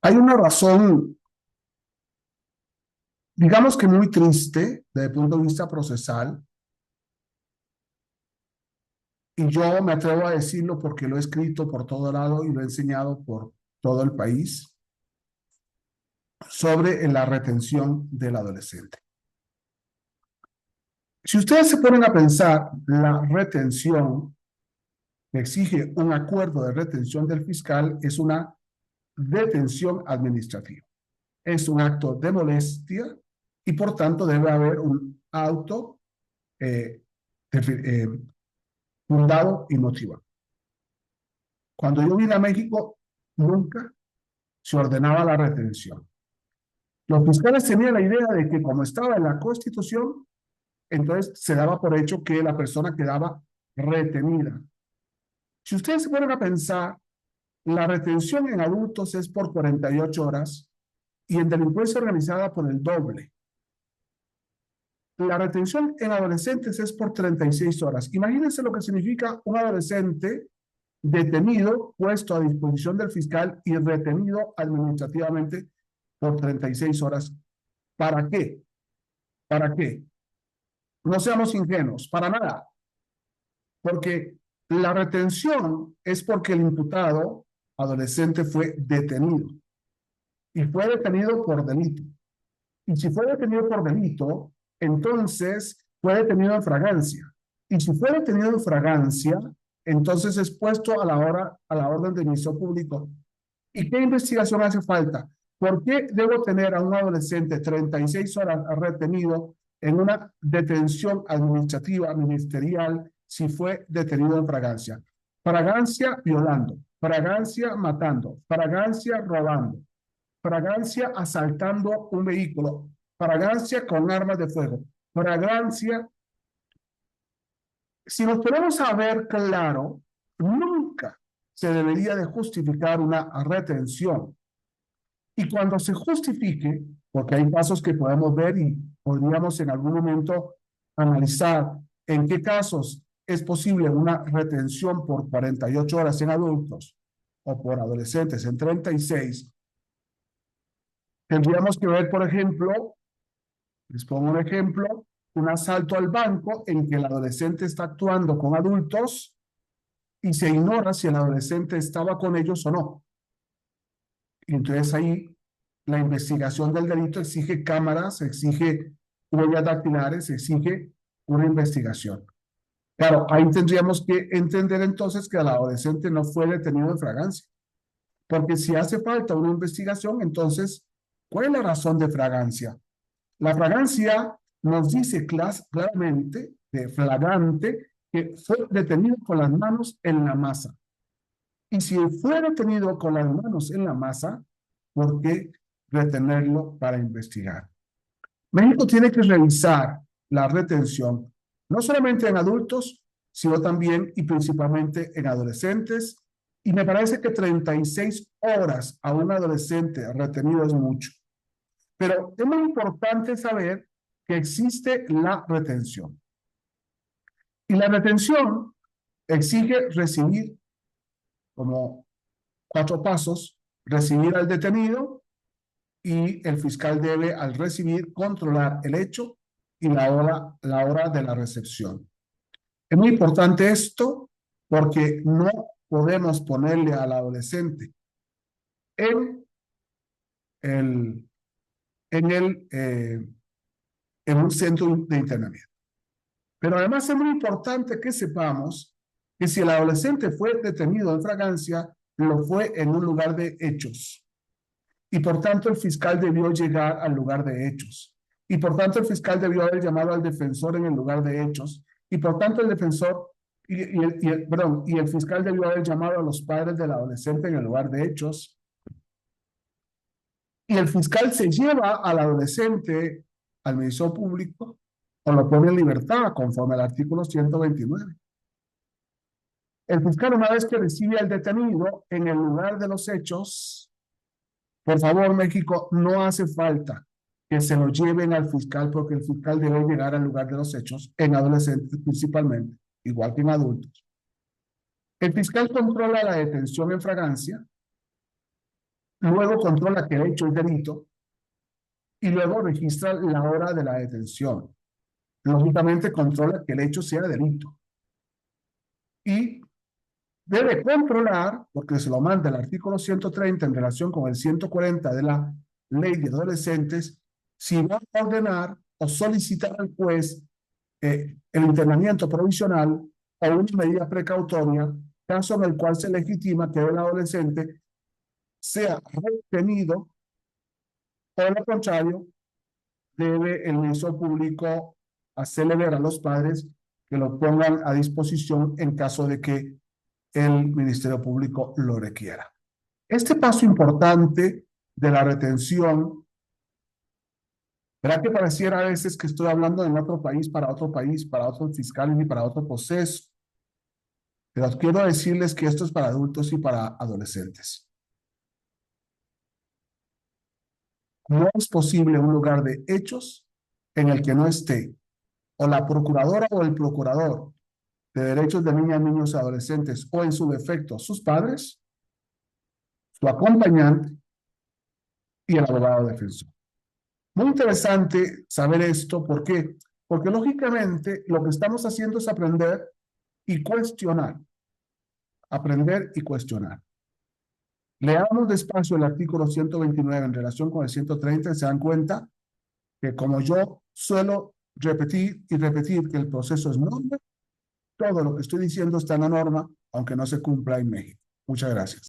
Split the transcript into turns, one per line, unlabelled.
Hay una razón, digamos que muy triste desde el punto de vista procesal, y yo me atrevo a decirlo porque lo he escrito por todo lado y lo he enseñado por todo el país, sobre la retención del adolescente. Si ustedes se ponen a pensar, la retención que exige un acuerdo de retención del fiscal es una detención administrativa. Es un acto de molestia y por tanto debe haber un auto eh, eh, fundado y motivado. Cuando yo vine a México, nunca se ordenaba la retención. Los fiscales tenían la idea de que como estaba en la Constitución, entonces se daba por hecho que la persona quedaba retenida. Si ustedes se ponen a pensar, la retención en adultos es por 48 horas y en delincuencia organizada por el doble. La retención en adolescentes es por 36 horas. Imagínense lo que significa un adolescente detenido, puesto a disposición del fiscal y retenido administrativamente por 36 horas. ¿Para qué? ¿Para qué? No seamos ingenuos, para nada, porque la retención es porque el imputado adolescente fue detenido y fue detenido por delito. Y si fue detenido por delito, entonces fue detenido en fragancia. Y si fue detenido en fragancia, entonces es puesto a la orden del Ministerio Público. ¿Y qué investigación hace falta? ¿Por qué debo tener a un adolescente 36 horas retenido en una detención administrativa ministerial si fue detenido en fragancia? Fragancia violando, fragancia matando, fragancia robando, fragancia asaltando un vehículo, fragancia con armas de fuego, fragancia. Si nos ponemos a ver claro, nunca se debería de justificar una retención. Y cuando se justifique, porque hay casos que podemos ver y podríamos en algún momento analizar en qué casos es posible una retención por 48 horas en adultos o por adolescentes en 36, tendríamos que ver, por ejemplo, les pongo un ejemplo, un asalto al banco en que el adolescente está actuando con adultos y se ignora si el adolescente estaba con ellos o no. Y entonces ahí la investigación del delito exige cámaras, exige huellas dactilares, exige una investigación. Claro, ahí tendríamos que entender entonces que el adolescente no fue detenido en fragancia, porque si hace falta una investigación, entonces, ¿cuál es la razón de fragancia? La fragancia nos dice claramente, de flagrante, que fue detenido con las manos en la masa. Y si fue detenido con las manos en la masa, ¿por qué retenerlo para investigar? México tiene que revisar la retención, no solamente en adultos, sino también y principalmente en adolescentes. Y me parece que 36 horas a un adolescente retenido es mucho. Pero es muy importante saber que existe la retención. Y la retención exige recibir, como 4 pasos, recibir al detenido y el fiscal debe, al recibir, controlar el hecho y la hora de la recepción. Es muy importante esto porque no podemos ponerle al adolescente en el, en el, en un centro de internamiento. Pero además es muy importante que sepamos que si el adolescente fue detenido en fragancia, lo fue en un lugar de hechos. Y por tanto el fiscal debió llegar al lugar de hechos. Y por tanto el fiscal debió haber llamado al defensor en el lugar de hechos. Y por tanto el defensor y el fiscal debió haber llamado a los padres del adolescente en el lugar de hechos. Y el fiscal se lleva al adolescente al Ministerio Público o lo pone en libertad conforme al artículo 129. El fiscal, una vez que recibe al detenido en el lugar de los hechos, por favor, México, no hace falta que se lo lleven al fiscal porque el fiscal debe llegar al lugar de los hechos, en adolescentes principalmente, igual que en adultos. El fiscal controla la detención en fragancia luego controla que el hecho es delito y luego registra la hora de la detención. Lógicamente controla que el hecho sea delito. Y debe controlar, porque se lo manda el artículo 130 en relación con el 140 de la Ley de Adolescentes, si va a ordenar o solicitar al juez el internamiento provisional o una medida precautoria, caso en el cual se legitima que el adolescente sea retenido o, lo contrario, debe el Ministerio Público hacerle ver a los padres que lo pongan a disposición en caso de que el Ministerio Público lo requiera. Este paso importante de la retención, ¿verdad que pareciera a veces que estoy hablando en otro país, para otros fiscales y para otro proceso? Pero quiero decirles que esto es para adultos y para adolescentes. No es posible un lugar de hechos en el que no esté o la procuradora o el procurador de derechos de niñas, niños y adolescentes o en su defecto sus padres, su acompañante y el abogado defensor. Muy interesante saber esto, ¿por qué? Porque lógicamente lo que estamos haciendo es aprender y cuestionar. Aprender y cuestionar. Leamos despacio el artículo 129 en relación con el 130 y se dan cuenta que, como yo suelo repetir y repetir, que el proceso es norma, todo lo que estoy diciendo está en la norma, aunque no se cumpla en México. Muchas gracias.